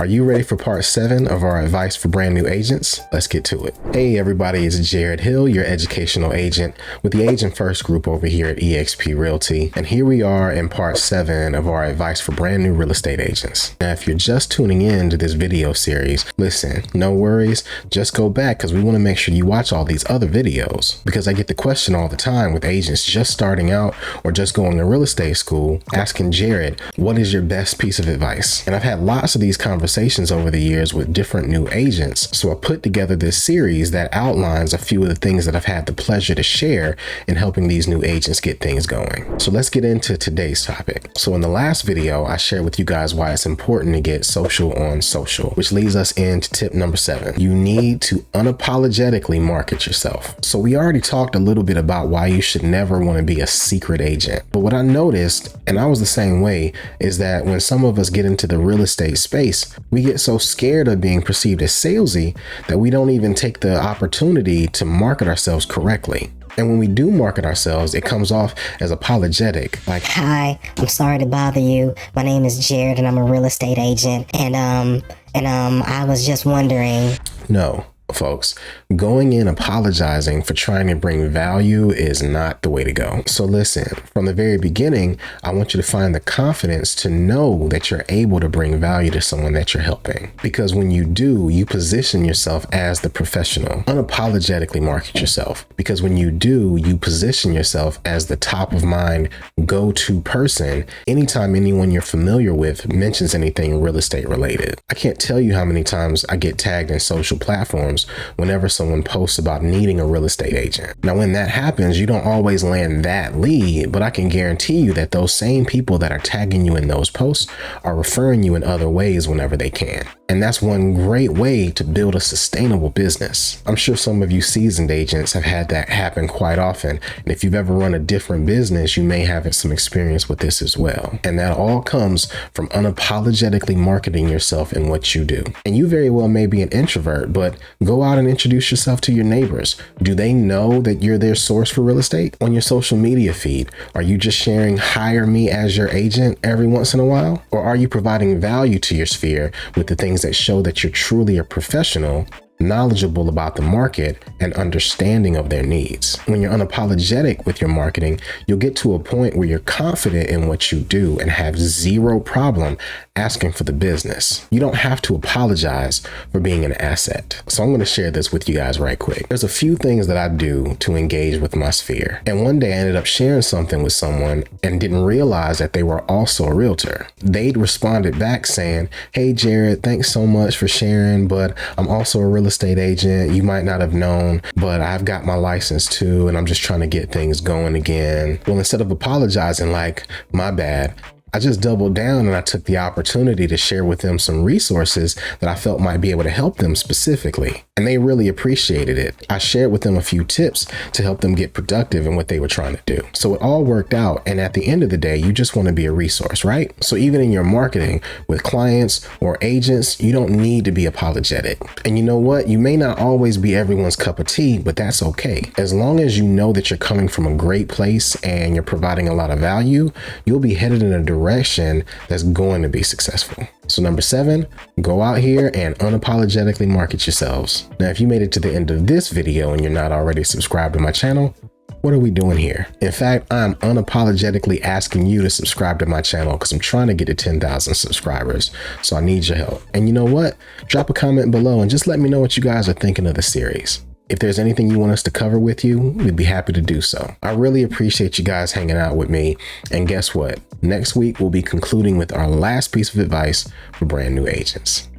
Are you ready for part 7 of our advice for brand new agents? Let's get to it. Hey everybody, it's Jared Hill, your educational agent with the Agent First group over here at eXp Realty. And here we are in part 7 of our advice for brand new real estate agents. Now, if you're just tuning in to this video series, listen, no worries, just go back because we want to make sure you watch all these other videos, because I get the question all the time with agents just starting out or just going to real estate school asking Jared, what is your best piece of advice? And I've had lots of these conversations over the years with different new agents. So I put together this series that outlines a few of the things that I've had the pleasure to share in helping these new agents get things going. So let's get into today's topic. So in the last video, I shared with you guys why it's important to get social on social, which leads us into tip number 7. You need to unapologetically market yourself. So we already talked a little bit about why you should never want to be a secret agent. But what I noticed, and I was the same way, is that when some of us get into the real estate space, we get so scared of being perceived as salesy that we don't even take the opportunity to market ourselves correctly. And when we do market ourselves, it comes off as apologetic. Like, hi, I'm sorry to bother you. My name is Jared and I'm a real estate agent. And I was just wondering. No. Folks, going in apologizing for trying to bring value is not the way to go. So listen, from the very beginning, I want you to find the confidence to know that you're able to bring value to someone that you're helping. Because when you do, you position yourself as the professional. Unapologetically market yourself. Because when you do, you position yourself as the top of mind go-to person anytime anyone you're familiar with mentions anything real estate related. I can't tell you how many times I get tagged in social platforms whenever someone posts about needing a real estate agent. Now, when that happens, you don't always land that lead, but I can guarantee you that those same people that are tagging you in those posts are referring you in other ways whenever they can. And that's one great way to build a sustainable business. I'm sure some of you seasoned agents have had that happen quite often. And if you've ever run a different business, you may have some experience with this as well. And that all comes from unapologetically marketing yourself in what you do. And you very well may be an introvert, but go out and introduce yourself to your neighbors. Do they know that you're their source for real estate? On your social media feed, are you just sharing hire me as your agent every once in a while? Or are you providing value to your sphere with the things that show that you're truly a professional, knowledgeable about the market, and understanding of their needs? When you're unapologetic with your marketing, you'll get to a point where you're confident in what you do and have zero problem asking for the business. You don't have to apologize for being an asset. So I'm going to share this with you guys right quick. There's a few things that I do to engage with my sphere. And one day I ended up sharing something with someone and didn't realize that they were also a realtor. They'd responded back saying, hey Jared, thanks so much for sharing, but I'm also a real estate agent. You might not have known, but I've got my license too, and I'm just trying to get things going again. Well, instead of apologizing like, my bad, I just doubled down and I took the opportunity to share with them some resources that I felt might be able to help them specifically. And they really appreciated it. I shared with them a few tips to help them get productive in what they were trying to do. So it all worked out. And at the end of the day, you just want to be a resource, right? So even in your marketing with clients or agents, you don't need to be apologetic. And you know what? You may not always be everyone's cup of tea, but that's okay. As long as you know that you're coming from a great place and you're providing a lot of value, you'll be headed in a direction that's going to be successful. So number 7, go out here and unapologetically market yourselves. Now, if you made it to the end of this video and you're not already subscribed to my channel, what are we doing here? In fact, I'm unapologetically asking you to subscribe to my channel because I'm trying to get to 10,000 subscribers. So I need your help. And you know what? Drop a comment below and just let me know what you guys are thinking of the series. If there's anything you want us to cover with you, we'd be happy to do so. I really appreciate you guys hanging out with me. And guess what? Next week, we'll be concluding with our last piece of advice for brand new agents.